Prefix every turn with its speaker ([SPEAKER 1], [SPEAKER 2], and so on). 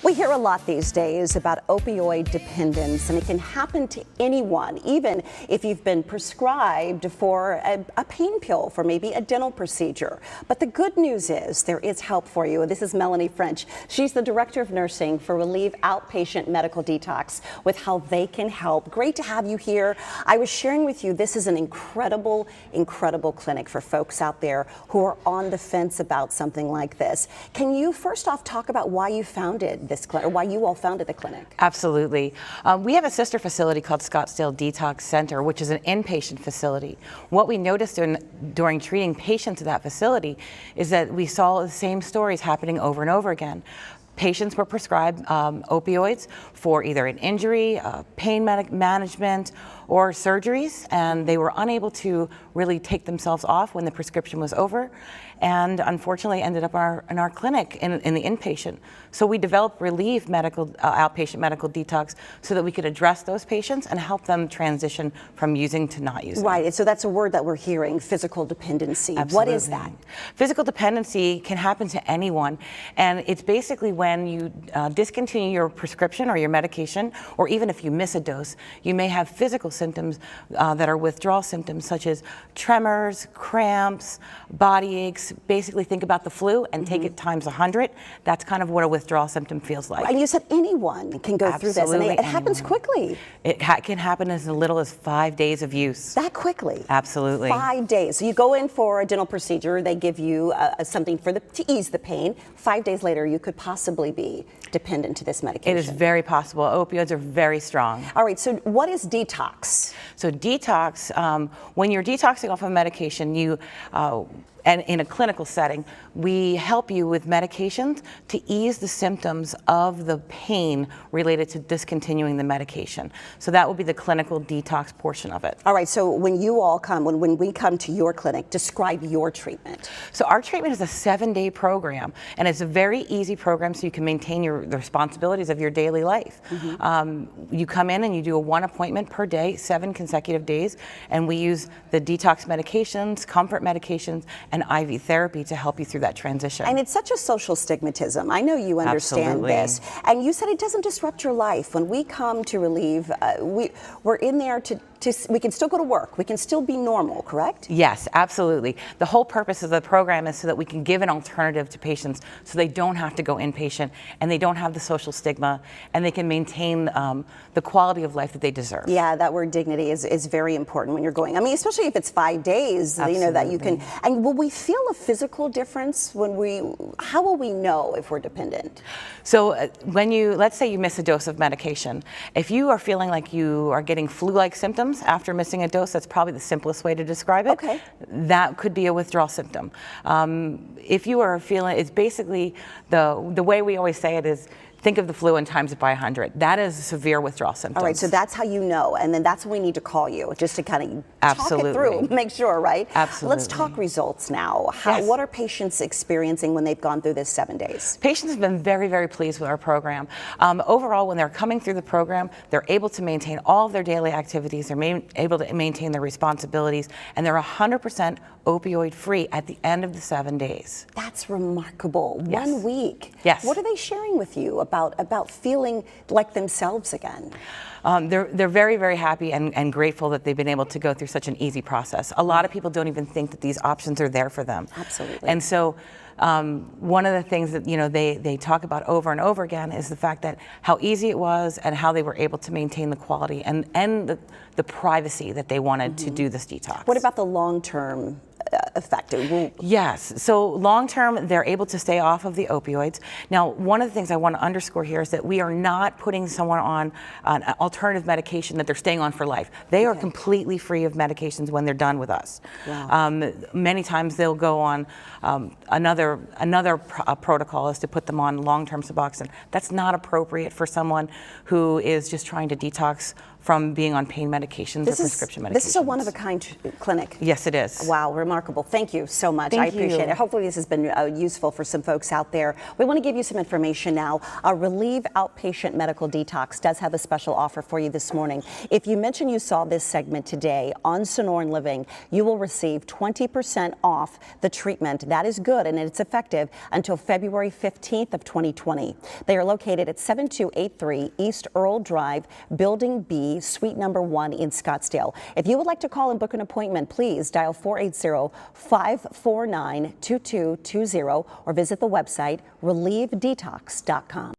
[SPEAKER 1] We hear a lot these days about opioid dependence, and it can happen to anyone, even if you've been prescribed for a pain pill for maybe a dental procedure. But the good news is there is help for you. This is Melanie French. She's the Director of Nursing for Relieve Outpatient Medical Detox with how they can help. Great to have you here. I was sharing with you, this is an incredible, incredible clinic for folks out there who are on the fence about something like this. Can you first off talk about why you founded this clinic, or why you all founded the clinic?
[SPEAKER 2] Absolutely. We have a sister facility called Scottsdale Detox Center, which is an inpatient facility. What we noticed during treating patients at that facility is that we saw the same stories happening over and over again. Patients were prescribed opioids for either an injury, pain management, or surgeries, and they were unable to really take themselves off when the prescription was over, and unfortunately ended up in our clinic in the inpatient. So we developed Relieve Outpatient Medical Detox so that we could address those patients and help them transition from using to not using.
[SPEAKER 1] Right, so that's a word that we're hearing, physical dependency.
[SPEAKER 2] Absolutely.
[SPEAKER 1] What is that?
[SPEAKER 2] Physical dependency can happen to anyone, and it's basically when you discontinue your prescription or your medication, or even if you miss a dose, you may have physical symptoms that are withdrawal symptoms, such as tremors, cramps, body aches. Basically think about the flu and take it times 100. That's kind of what a withdrawal symptom feels like.
[SPEAKER 1] And you said anyone can go through this, and it happens quickly.
[SPEAKER 2] It can happen as little as 5 days of use.
[SPEAKER 1] That quickly?
[SPEAKER 2] Absolutely.
[SPEAKER 1] 5 days. So you go in for a dental procedure, they give you something to ease the pain. 5 days later, you could possibly be dependent to this medication.
[SPEAKER 2] It is very possible. Opioids are very strong.
[SPEAKER 1] All right, so what is detox?
[SPEAKER 2] So detox, when you're detoxing off of medication, and in a clinical setting, we help you with medications to ease the symptoms of the pain related to discontinuing the medication. So that will be the clinical detox portion of it.
[SPEAKER 1] All right, so when you all come, when we come to your clinic, describe your treatment.
[SPEAKER 2] So our treatment is a 7-day program, and it's a very easy program so you can maintain the responsibilities of your daily life. You come in and you do a 1 appointment per day, 7 consecutive days, and we use the detox medications, comfort medications, and IV therapy to help you through that transition.
[SPEAKER 1] And it's such a social stigmatism. I know you understand this. And you said it doesn't disrupt your life. When we come to Relieve, we're in there we can still go to work. We can still be normal, correct?
[SPEAKER 2] Yes, absolutely. The whole purpose of the program is so that we can give an alternative to patients so they don't have to go inpatient and they don't have the social stigma, and they can maintain the quality of life that they deserve.
[SPEAKER 1] Yeah, that word dignity is very important when you're going. I mean, especially if it's 5 days,
[SPEAKER 2] Absolutely.
[SPEAKER 1] You know, that you can. And will we feel a physical difference how will we know if we're dependent?
[SPEAKER 2] So let's say you miss a dose of medication, if you are feeling like you are getting flu-like symptoms after missing a dose, that's probably the simplest way to describe it.
[SPEAKER 1] Okay.
[SPEAKER 2] That could be a withdrawal symptom. If you are feeling, it's basically the way we always say it is, think of the flu and times it by 100. That is a severe withdrawal symptom.
[SPEAKER 1] All right, so that's how you know, and then that's when we need to call you, just to kind of
[SPEAKER 2] Absolutely.
[SPEAKER 1] talk it through, make sure, right?
[SPEAKER 2] Absolutely.
[SPEAKER 1] Let's talk results now.
[SPEAKER 2] Yes.
[SPEAKER 1] What are patients experiencing when they've gone through this 7 days?
[SPEAKER 2] Patients have been very, very pleased with our program. Overall, when they're coming through the program, they're able to maintain all of their daily activities, they're able to maintain their responsibilities, and they're 100% opioid free at the end of the 7 days.
[SPEAKER 1] That's remarkable.
[SPEAKER 2] Yes.
[SPEAKER 1] 1 week.
[SPEAKER 2] Yes.
[SPEAKER 1] What are they sharing with you about feeling like themselves again?
[SPEAKER 2] They're very, very happy and grateful that they've been able to go through such an easy process. A lot of people don't even think that these options are there for them.
[SPEAKER 1] Absolutely.
[SPEAKER 2] And so one of the things that they talk about over and over again is the fact that how easy it was and how they were able to maintain the quality and the privacy that they wanted to do this detox.
[SPEAKER 1] What about the long-term effect?
[SPEAKER 2] Yes, so long term they're able to stay off of the opioids. Now, one of the things I want to underscore here is that we are not putting someone on an alternative medication that they're staying on for life. They are completely free of medications when they're done with us. Wow. Many times they'll go on another protocol is to put them on long-term Suboxone. That's not appropriate for someone who is just trying to detox from being on pain medications or prescription medications.
[SPEAKER 1] This is a one-of-a-kind clinic.
[SPEAKER 2] Yes, it is.
[SPEAKER 1] Wow, remarkable. Thank you so much.
[SPEAKER 2] Thank
[SPEAKER 1] I appreciate
[SPEAKER 2] you.
[SPEAKER 1] it. Hopefully this has been useful for some folks out there. We want to give you some information now. Relieve Outpatient Medical Detox does have a special offer for you this morning. If you mention you saw this segment today on Sonoran Living, you will receive 20% off the treatment. That is good, and it's effective until February 15th of 2020. They are located at 7283 East Earl Drive, Building B, Suite number 1 in Scottsdale. If you would like to call and book an appointment, please dial 480-549-2220 or visit the website relievedetox.com.